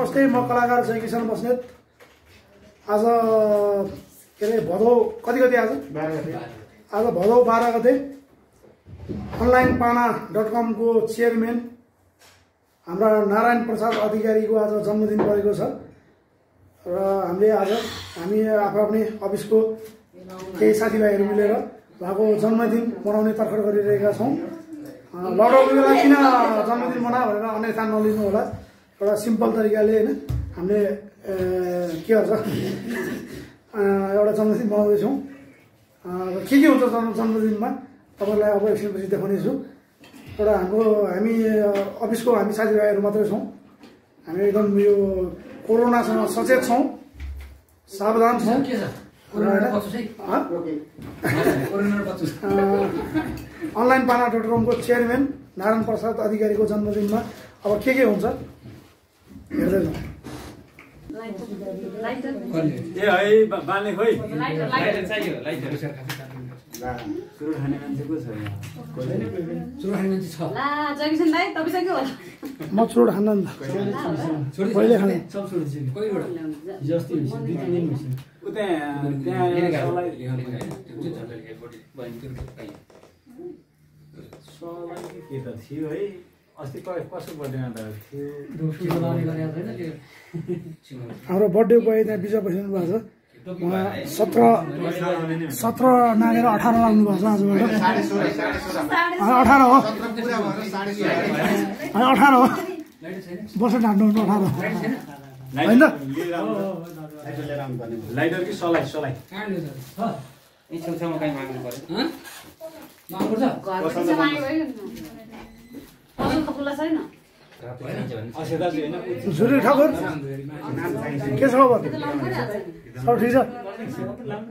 नमस्ते, म कलाकार जय किशन बस्नेत। आज के अरे भदौ कति गते आज 12 गते। आज भदौ 12 गते onlinepana.com को चेयरम्यान हाम्रा नारायण प्रसाद अधिकारीको आज जन्मदिन परेको छ र हामी आफ्नै अफिसको केही साथीभाइहरू मिलेर उहाँको जन्मदिन मनाउने तर्खर गरिरहेका छौं। लकडाउनको बेला किन जन्मदिन मनायो भनेर अन्यथा नलिनु होला, एउटा सिम्पल तरिकाले हैन हामीले के गर्छ एउटा जन्मदिन मनाउँदैछौँ। के हुन्छ जन्मदिनमा तपाईलाई अब एकछिनपछि देखाउनेछु। एउटा हामी अफिसको हामी साथीभाइहरू मात्रै छौँ। हामी एकदम यो कोरोनासँग सचेत छौँ, सावधान छौँ। onlinepana.com को चेयरम्यान नारायण प्रसाद अधिकारीको जन्मदिनमा अब के हुन्छ हेर्दै जाउँ। ए है बाल्ने खोइ लाइटर चाहियो, लाइटर सुरु खाने मान्छे को छ? सुरु खाने मान्छे छ ला जगिसन दाइ तपाईसँग के होला? म चुरोट खान्न नि त, पहिले खाने सब छोडिदिनु। कोही एउटा जस्ती हुन्छ 2-3 दिन हुन्छ उता त्यहाँ सबलाई के त थियो है अस्ति कसो बर्थडेमा त थियो हाम्रो बर्थडे बोय त्यहाँ बिचा बसिनु भएको छ। 17 नागेर 18 लाग्नु भएको छ आजबाट। 18 हो 18 हो वर्ष ढाड्नु 18 होइन लाइटर कि सलाई सलाई सुरु ठाकुर के छ खबर? सब ठिक छ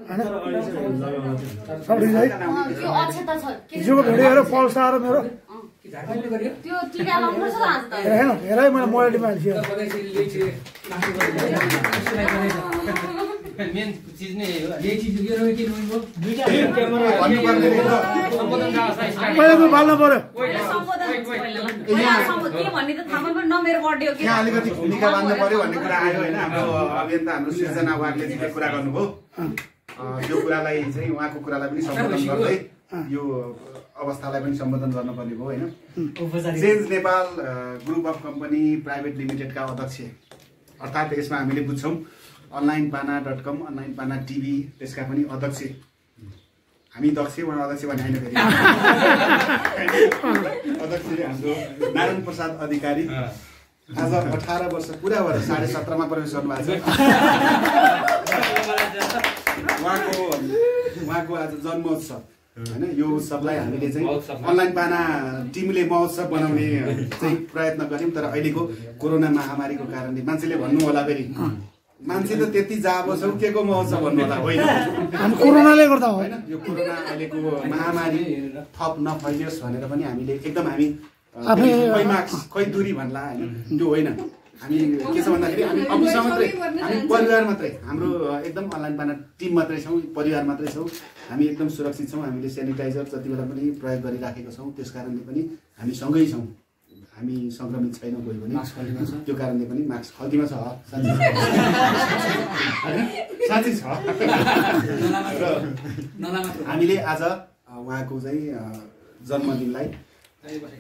हैन? सब ठिक छ है? हिजोको भिडियो हेर पल्स आएर मेरो हेर हेर है मैले मोबाइलमा हाल्छु। मेन चीज नै हो यही चीज यो रह्यो के भन्नु दुईटा क्यामेरा पहिले त बाल्नु पर्यो। के भन्ने त थाहा पनि न मेरो बर्थडे हो के यहाँ अलिकति भूमिका बाँध्नु पर्यो भन्ने कुरा आयो हैन। हाम्रो अभियन्ता हाम्रो सृजना उहाँले चाहिँ कुरा गर्नुभयो। यो कुरालाई चाहिँ उहाँको कुरालाई पनि सम्बोधन गर्दै यो अवस्थालाई पनि सम्बोधन गर्नुपर्ने भयो हैन। Change Nepal group of company private लिमिटेडका अध्यक्ष अर्थात् यसमा हामीले बुझ्छौं onlinepana.com onlinepana TV त्यसका पनि अध्यक्ष हामी दक्ष उहाँ अध्यक्ष भने हैन फेरि अध्यक्षले हाम्रो नारायण प्रसाद अधिकारी आज 18 वर्ष पुरा भएर 17.5 मा प्रवेश गर्नुभएको छ। उहाँको आज जन्मोत्सव हैन। यो उत्सवलाई हामीले चाहिँ onlinepana टिमले महोत्सव बनाउने चाहिँ प्रयत्न गर्यौं। तर अहिलेको कोरोना महामारीको कारणले मान्छेले भन्नु होला फेरि मान्छे त त्यति जाबो छ के को महोत्सव भन्नु होला होइन, हामी कोरोनाले गर्दा हो हैन। यो कोरोना अहिलेको महामारी थप नफैलियोस् भनेर पनि हामीले एकदम हामी खै मास्क खै दूरी भन्ला हैन त्यो होइन। हामी के छ भन्दाखेरि हामी अफिसमा मात्रै हामी परिवार मात्रै हाम्रो एकदम onlinepana टिम मात्रै छौं, परिवार मात्रै छौं। हामी एकदम सुरक्षित छौं। हामीले सेनिटाइजर जति बेला पनि प्रयोग गरिराखेका छौं। त्यसकारणले पनि हामी सँगै छौं। हामी संक्रमित छैनौं कोही पनि, त्यो कारणले पनि मास्क खल्तीमा छ साँच्चै छ। हामीले आज उहाँको चाहिँ जन्मदिनलाई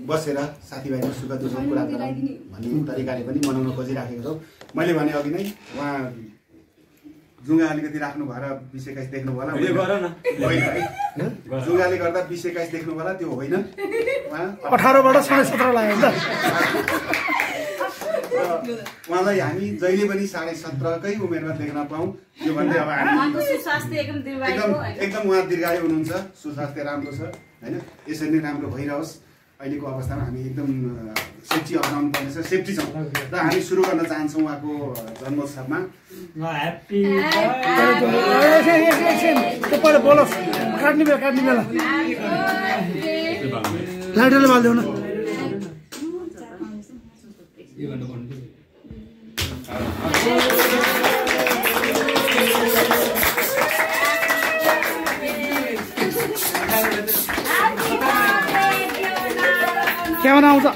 बसेर साथीभाइको सुख दुःख कुरा गरौँ भन्ने तरिकाले पनि मनाउन खोजिराखेको छौँ। मैले भने अघि नै उहाँ जुङ्गा अलिकति राख्नु भएर 20-21 देख्नु होला होइन है। जुङ्गाले गर्दा 20-21 देख्नु होला त्यो होइन। 18 बाट 17.5 लाग्यो नि त। उहाँलाई हामी जहिले पनि 17.5 कै उमेरमा देख्न पाऊँ यो भन्दै अब हामी एकदम उहाँ दीर्घायु हुनुहुन्छ, सुस्वास्थ्य राम्रो छ हैन। यसरी नै राम्रो भइरहोस्। अहिलेको अवस्थामा हामी एकदम सेफ्टी अपनाउनु पर्नेछ, सेफ्टी छौँ र हामी सुरु गर्न चाहन्छौँ उहाँको जन्मोत्सवमा। ह्यापी तपाईले बोलोस् काट्ने बेला लाइटरले बाल्दिउ न। क्या बनाउँछ?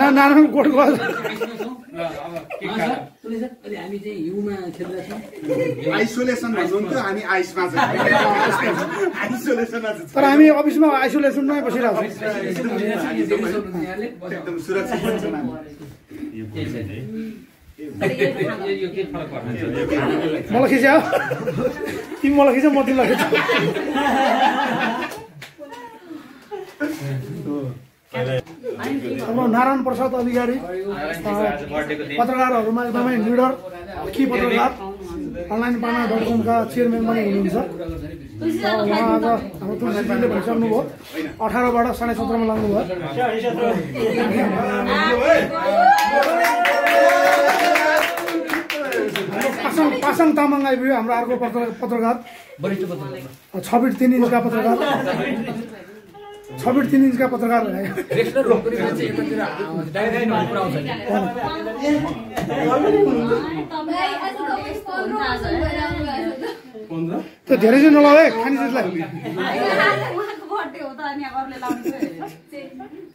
नारायण कोटको हामी चाहिँ हिउँमा खेल्दैछौँ आइसोलेसन भन्नुहुन्थ्यो हामी आइसमा आइसोलेसनमा तर हामी अफिसमा आइसोलेसनमै बसिरहेको एकदम सुरक्षित पनि छौँ मलाई खिच्यो तिमी मलाई खिच्यो म तिमीलाई खिच्छु अब नारायण प्रसाद अधिकारी पत्रकारहरूमा एकदमै लिडर कि पत्रकार अनलाइन पाना.com का चेयरम्यान पनि हुनुहुन्छ। उहाँ आज हाम्रो तुलसीजीले भनिसक्नुभयो 18बाट 17.5 मा लाग्नुभयो। पासाङ तामाङ आइपुग्यो हाम्रो अर्को पत्रकार 6 फिट 3 इन्चका पत्रकार 6 फिट 3 इन्चका पत्रकार त्यो धेरै चाहिँ नलाउ है खानेलाई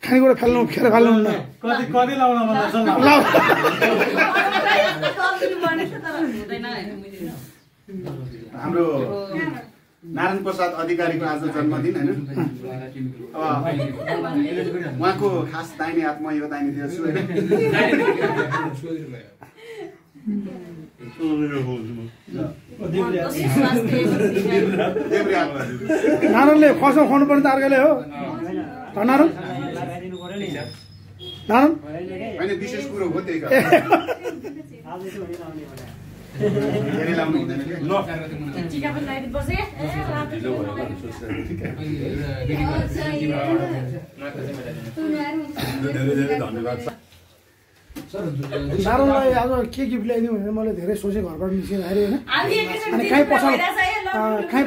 खानेकुरा फाल्नु खेर फाल्नुहुन्न कति लाउन हाम्रो नारायण प्रसाद अधिकारीको आज जन्मदिन हैन उहाँको खास दाहिने हातमा यो दाहिनेतिर छु हैन नारायणले फसो खुवाउनु पर्ने त अर्कैले हो नारायण नारायण हैन विशेष कुरो हो त्यही धेरै लाउनु हुँदैन के टिका पनि लगाइदिनुपर्छ के नारायणलाई आज के गिफ्ट ल्याइदिउँ भनेर मैले धेरै सोचेँ घरबाट निस्किँदाखेरि होइन अनि कहीँ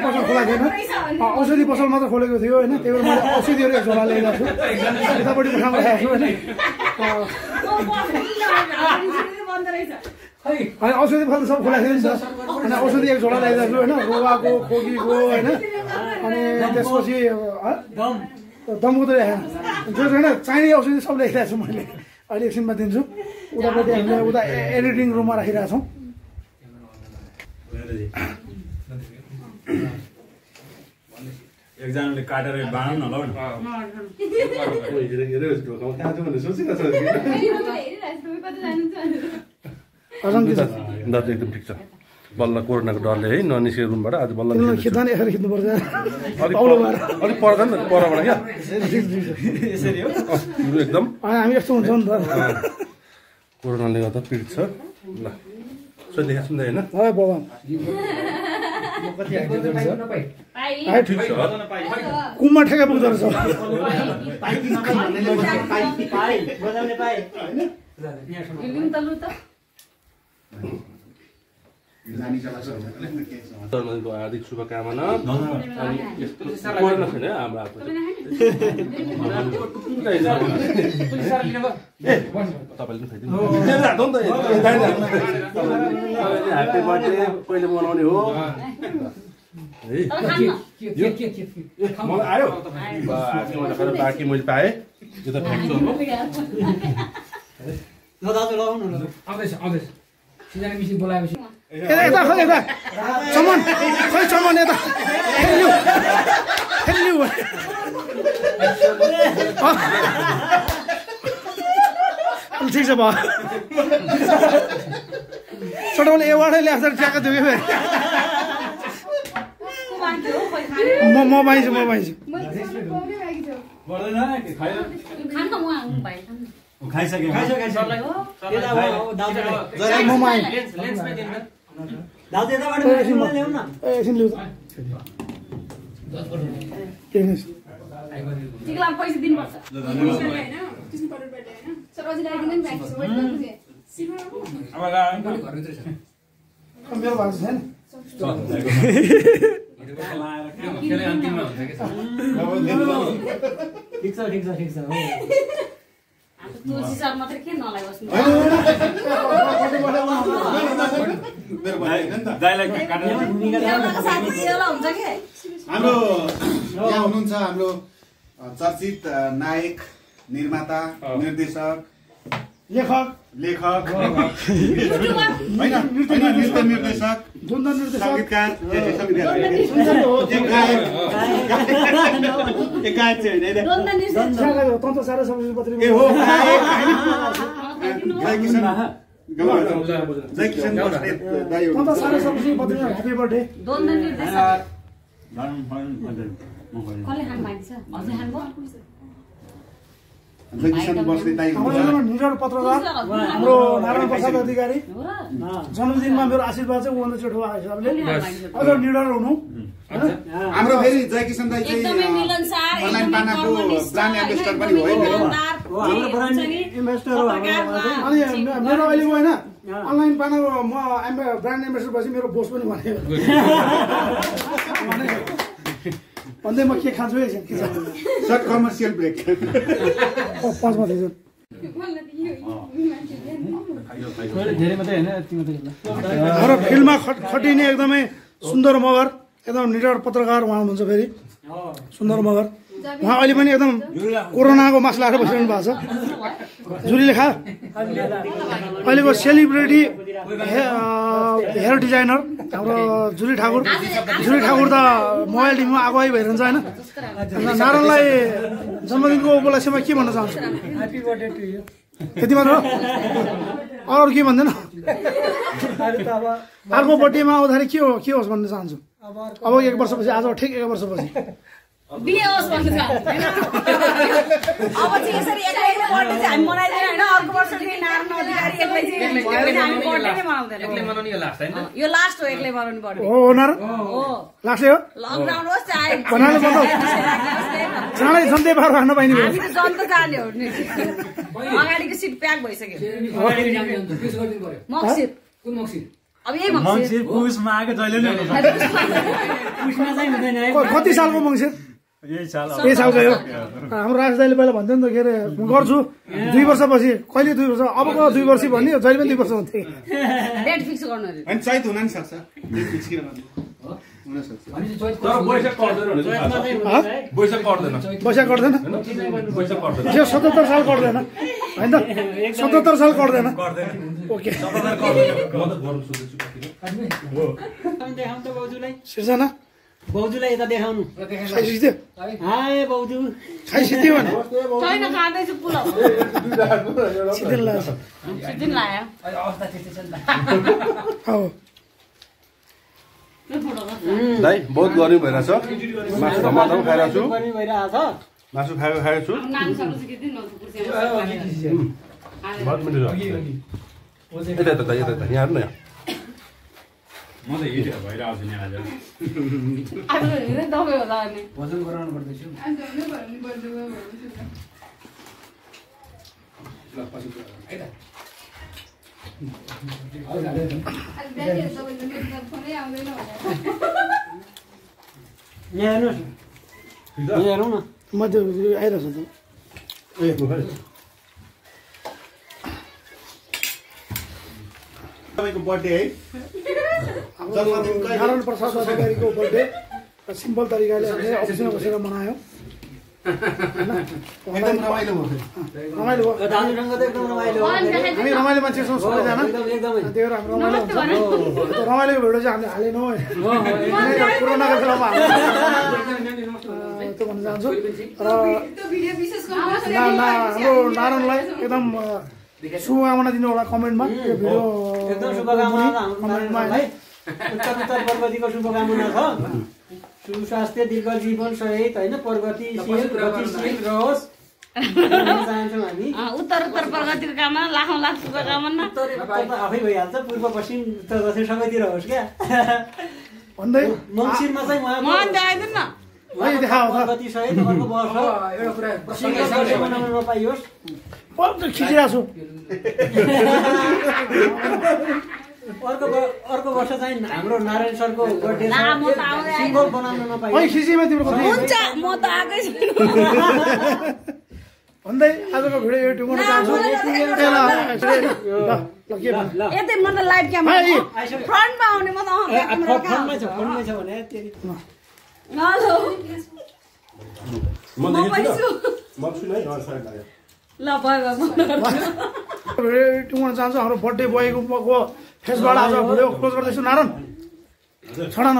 पसल खोलाएको थिएन औषधि पसल मात्र खोलेको थियो होइन त्यही भएर मैले औषधिहरू एक झोला ल्याइरहेको छु यतापट्टि ठाउँमा राखेको छु होइन अनि औषधि फल सब खोलाएको थियो नि त अनि औषधि एक झोला ल्याइरहेको छु होइन रुवाको खोकीको होइन अनि त्यसपछि दमको त ल्याएन त्यो होइन चाहिने औषधि सब ल्याइरहेको छु मैले अहिले एकछिनमा दिन्छु उतापट्टि हामीले उता एडिटिङ रुममा राखिरहेको छौँ एकजनाले काटेर बाँड्नु न दाजु एकदम ठिक छ बल्ल कोरोनाको डरले है ननिस्केको रुमबाट आज बल्ल खिच्दा यसरी खिच्नुपर्छ अलिक पर्दा नि परबाट क्या एकदम हामी यस्तो हुन्छ नि त कोरोनाले गर्दा पीडित छ ल सुन्दै होइन बाबा ठिक छ कुममा ठेका पुग्दो रहेछ जन्मदिनको हार्दिक शुभकामना अनि यस्तो कोरोना छैन हाम्रो तपाईँले पनि खाइदिनु ह्याप्पी बर्थडे कहिले मनाउने हो आयो बाँकी मैले पाएँ यो त फ्याक्छु यता खै यता चमन खै चमन यता खेल्नु ठिक छ भयो छोटोले एवार्डै ल्याएको छ ट्याक्क दियो म पाइन्छु खाइसके एकछिन लिउ पैसा दिनुपर्छ मेरो भएको छैन तुलसी सर मात्रै के नलाई बस्नु दाइलाई काटेर साथी हुन्छ के हाम्रो यहाँ हुनुहुन्छ हाम्रो चर्चित नायक, निर्माता, निर्देशक, लेखक होइन नृत्य निर्देशक, द्वन्द्व निर्देशक, सङ्गीतकार, तन्त्र सारा सबै पत्रिका जय किशन बस्नेत दाइ तन्त्र सारा सबै पत्रिका ह्यापी बर्थडे। द्वन्द्व निर्देशक कसले खानु भएको छ? अझै खानुभयो? जय किशन बस्नेत दाइ हाम्रो निडर पत्रकार हाम्रो नारायण प्रसाद अधिकारी जन्मदिनमा मेरो आशीर्वाद चाहिँ उभन्दा छिटो आएको हिसाबले अझ निडर हुनु। हाम्रो फेरि जय किशन दाइ चाहिँ एकदमै मिलनसार, अनलाइन पानाको ब्रान्ड एम्बेसडर पनि हो है। अनि मेरो अहिलेको होइन अनलाइन पानाको म ब्रान्ड एम्बेसडर भएपछि मेरो बोस पनि भन्यो भन्दै म के खान्छु है सर्ट कमर्सियल ब्रेक। पाँचमा थिएछ धेरै मात्रै होइन यति मात्रै हाम्रो फिल्ममा खटिने एकदमै सुन्दर मगर एकदम निडर पत्रकार उहाँ हुनुहुन्छ। फेरि सुन्दर मगर उहाँ अहिले पनि एकदम कोरोनाको मास्क लगाएर बसिरहनु भएको छ। जुरीले खा अहिलेको सेलिब्रिटी हेयर डिजाइनर हाम्रो जुरी ठाकुर त मोबाइल टिममा आगुवाई भइरहन्छ होइन। नारायणलाई जन्मदिनको उपलक्ष्यमा के भन्न चाहन्छु? Happy birthday to you. यति मात्र हो? अरू के भन्दैन? अर्को बर्थडेमा आउँदाखेरि के होस् भन्न चाहन्छु? अब 1 वर्षपछि, आज ठिक 1 वर्षपछि बिहे होस् भन्नु चाहन्छु हैन। अब चाहिँ यसरी एक्लै बर्थडे चाहिँ हामी मनाइदैन हैन। अर्को वर्ष चाहिँ नारायण अधिकारी एक्लै चाहिँ हामी बर्थडे नै मनाउँदैन। एक्लै मनाउने यो लास्ट हैन? यो लास्ट हो एक्लै मनाउने बर्थडे। हो नारायण हो लास्टै हो। लकडाउन होस् चाहे भन्नाले मतलब चाँडै सन्चै पार राख्न पाइने भयो। हामी त जन्त जाने हो नि। अगाडिको सिट प्याक भइसक्यो। मक्सिर कुन मक्सिर? अब यही मक्सिर पुसमा आएको जहिले नै हुन्छ। पुसमा चाहिँ हुँदैन है। कति सालको मङ्सिर? यही साल यही सालको हो। हाम्रो राज दाइले पहिला भन्थ्यो नि त, के अरे म गर्छु 2 वर्षपछि। कहिले 2 वर्ष? अबको 2 वर्ष भन्ने जहिले पनि 2 वर्ष हुन्थे। डेट फिक्स गर्नु अरे। अनि चैत हुन नि सक्छ, फिक्स किन गर्नु हुन सक्छ। तर बैशाख पर्दैन बैशाख पर्दैन वैशाख गर्दैन? बैशाख पर्दैन। जो 77 साल गर्दैन होइन त? 77 साल गर्दैन। ओके देखाउनु त बाउजूलाई, सिर्जना बाउजूलाई यता देखाउनु। खाइसिक्थ्यो? हाय बाउजू। खाइसिक्थ्यो भने छैन खाँदैछु पुलाउ। सिद्धिन लाग्छ। सिद्धिन लाग्यो। अवस्था त्यस्तै छ नि त। हो दाइ बहुत गर्मी भइरहेछ। मासु टमाटर खाइरहेको छु, गर्मी भइरहेको छ। मासु खाएको छु। नाम सबै के दिन नहुन्छ कुर्सीमा। बहुत मिठो छ। यता यता यहाँ हेर्नु न यहाँ। म त हिट भइरहेको छु नि आज। आज हेर्दै दबाई होला अनि। भोजन गराउनु पर्दैछ। यहाँ हेर्नुहोस्, यहाँ हेरौँ न। मध्य आइरहेछ त। तपाईँको बर्थडे है? नारायण प्रसाद अधिकारीको बर्थडे सिम्पल तरिकाले हामीले अफिसमा बसेर मनायौँ। एकदम रमाइलो भयो। रमाइलो भयो। दाजुसँग त एकदम रमाइलो हो। हामी रमाइलो मान्छे छौँ सबैजना। एकदमै त्यही भएर हाम्रो रमाइलो हुन्छ। त्यो रमाइलोको भिडियो चाहिँ हामीले हालेनौँ होइन। कोरोनाको बेलामा त्यो भन्न चाहन्छु। र हाम्रो नारायणलाई एकदम शुभकामना दिनु होला कमेन्टमा। त्यो भिडियो एकदम शुभकामना हाम्रो कमेन्टमा नारायणलाई। उत्तर प्रगतिको शुभकामना छ। सुस्वास्थ्य, दीर्घ जीवन सहित होइन, प्रगतिशील गतिशील रहोस् चाहन्छौँ हामी। उत्तर प्रगतिको कामना लाखौँ लाख शुभकामना। उत्तर त आफै भइहाल्छ, पूर्व पश्चिम उत्तर दक्षिण सबैतिर होस् क्या। भन्दै मङ्सिरमा चाहिँ म उहाँको जाइदिनु न। प्रगति सहित अर्को वर्ष सङ्घर्ष बनाउन नपाइयोस्। खिचिरहेको छु। अर्को वर्ष चाहिँ हाम्रो नारायण सरको बर्थडे ला, म त आउँदै सिम्बल बनाउन खै नपाइयोस्। खिचीमा तिम्रो कति हुन्छ म त आएकै छु। भन्दै आजको भिडियो यो टुङ्गन चाहन्छु। ल के भन्नु? यतै म त लाइभ क्यामेरा फ्रन्टमा आउने म त फ्रन्टमै छ भने हेलो म पनि छु है ल भयो टुङ्गन चाहन्छु हाम्रो बर्थडे बोयको फेसबाट आज भिडियो क्लोज गर्दैछु नारायण छोडा न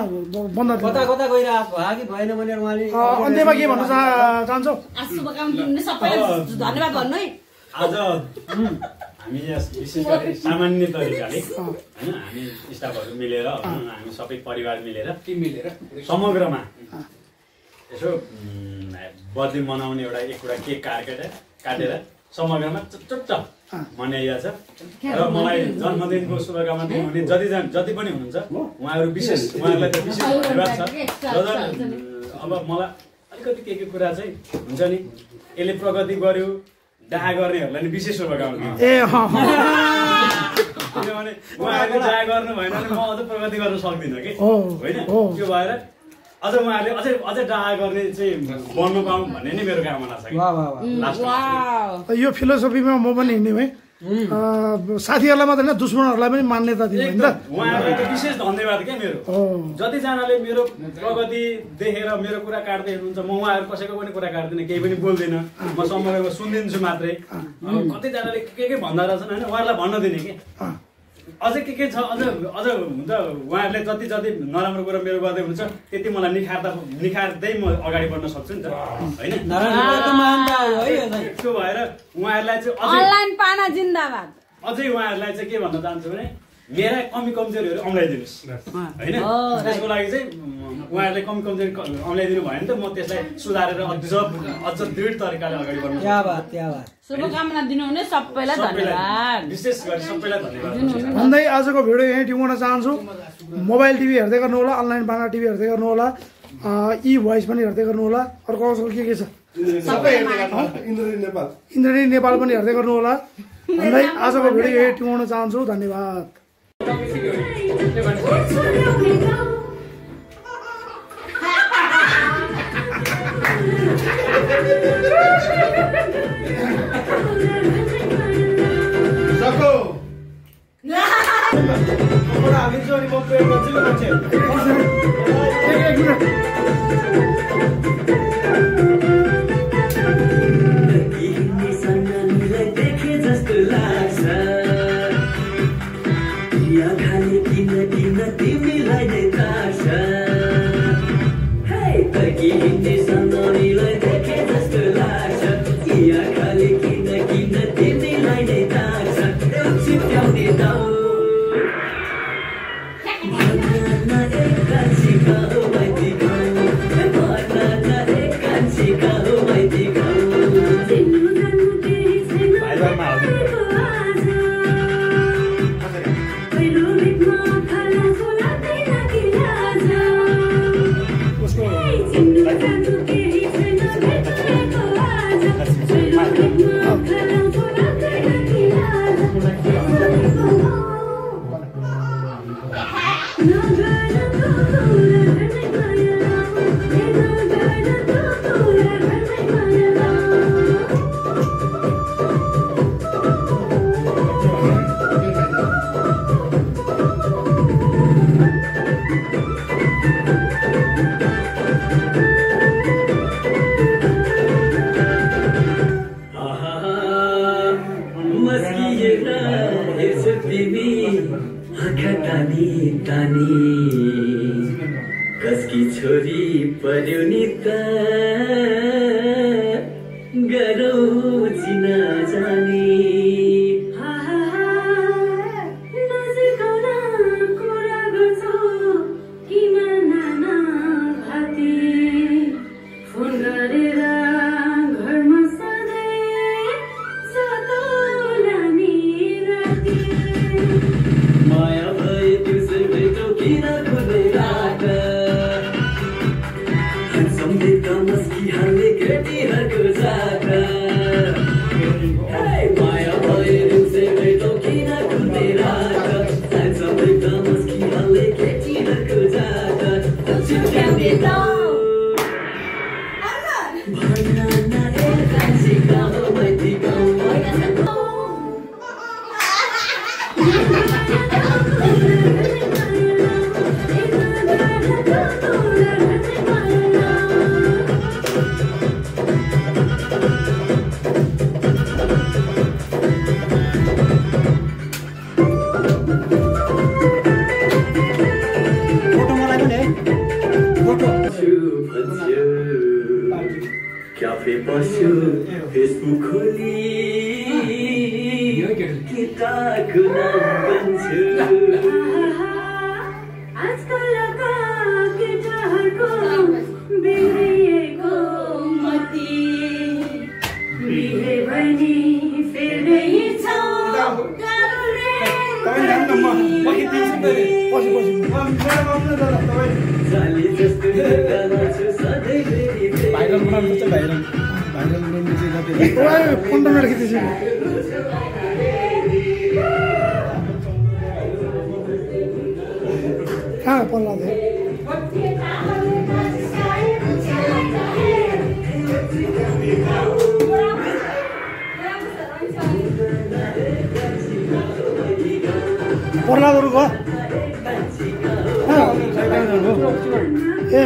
बन्द कता कता गइरहेको भयो कि भएन भनेर उहाँले अन्त्यमा के भन्न चाहन्छौ शुभकामना सबैलाई धन्यवाद भन्नु है आज हामी विशेष गरी सामान्य तरिकाले होइन हामी स्टाफहरू मिलेर हामी सबै परिवार मिलेर समग्रमा यसो बर्थडे मनाउने एउटा केक काटेर समग्रमा चुट्ट मनाइएको छ र मलाई जन्मदिनको शुभकामना दिनुहुने जति पनि हुनुहुन्छ उहाँहरू विशेष उहाँहरूलाई त विशेष धन्यवाद छ अब मलाई अलिकति के कुरा चाहिँ हुन्छ नि यसले प्रगति गर्यो डाहा गर्नेहरूलाई नि विशेष शुभकामना किनभने उहाँहरूले डाहा गर्नु भएन भने म अझ प्रगति गर्न सक्दिनँ कि होइन त्यो भएर अझ उहाँहरूले अझै डाहा गर्ने चाहिँ बन्नु पाऊँ भन्ने नै मेरो कामना छ कि यो फिलोसफीमा म पनि हिँड्ने भएँ साथीहरूलाई मात्रै होइन दुश्मनहरूलाई पनि मान्यता दिनु नि त उहाँहरूलाई त विशेष धन्यवाद क्या मेरो जतिजनाले मेरो प्रगति देखेर मेरो कुरा काट्दै हुनुहुन्छ म उहाँहरू कसैको पनि कुरा काट्दिनँ केही पनि बोल्दिनँ म समग्रमा सुनिदिन्छु मात्रै कतिजनाले के भन्दा रहेछन् होइन उहाँहरूलाई भन्न दिने कि अझै के छ अझ हुन्छ उहाँहरूले जति नराम्रो कुरा मेरो गर्दै हुन्छ त्यति मलाई निखार्दै म अगाडि बढ्न सक्छु नि त होइन त्यो भएर उहाँहरूलाई चाहिँ अनलाइन पाना जिन्दाबाद अझै उहाँहरूलाई चाहिँ के भन्न चाहन्छु भने मेरा कमी कमजोरीहरू औँलाइदिनुहोस् होइन त्यसको लागि चाहिँ उहाँहरूले कमी कमजोरी औँलाइदिनु भयो भने त म त्यसलाई सुधारेर अझ दृढ तरिकाले अगाडि बढ्नु शुभकामना दिनुहुने सबैलाई धन्यवाद विशेष गरी सबैलाई धन्यवाद भन्दै आजको भिडियो यहीँ टिकाउन चाहन्छु मोबाइल टिभी हेर्दै गर्नु होला अनलाइन बाना टिभी हेर्दै गर्नु होला ई भोइस पनि हेर्दै गर्नु होला अर्को के छ इन्द्रणी नेपाल पनि हेर्दै गर्नु होला भन्दै आजको भिडियो यहीँ टिकाउन चाहन्छु धन्यवाद कसकी छोरी पर्यो नि त गरौँ चिना जाने क्याफे बस्यो फेसबुक खोली केटाको नाम बन्छु आजकलका केटाहरूको बिग्रिएको मती बिहे भने फेरि छौ जाली जस्तो गाना छु सधैँभरि भाइरल बनाउनु चाहिँ भाइरल बनाउनु चाहिँ जति 15 मिनट खिच्दैछु कहाँ पल्ला थियो पर्लाहरू गयो ए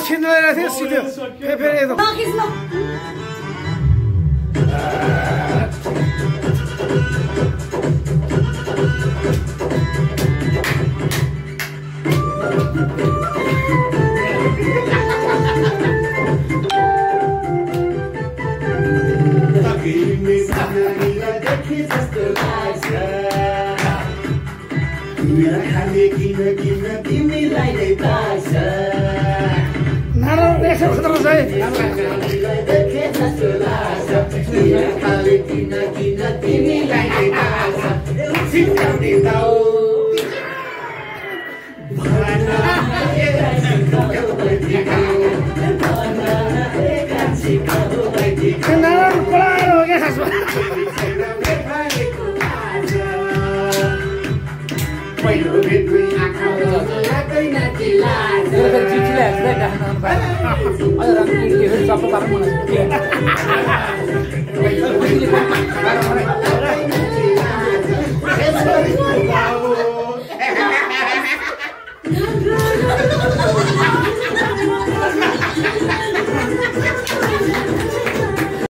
खिच्नु रहेको थियो सिधो फेरि एकदम नारायण रेसर खतरा छ नारायण कोलाएर हो क्या खासमा चिठीलाई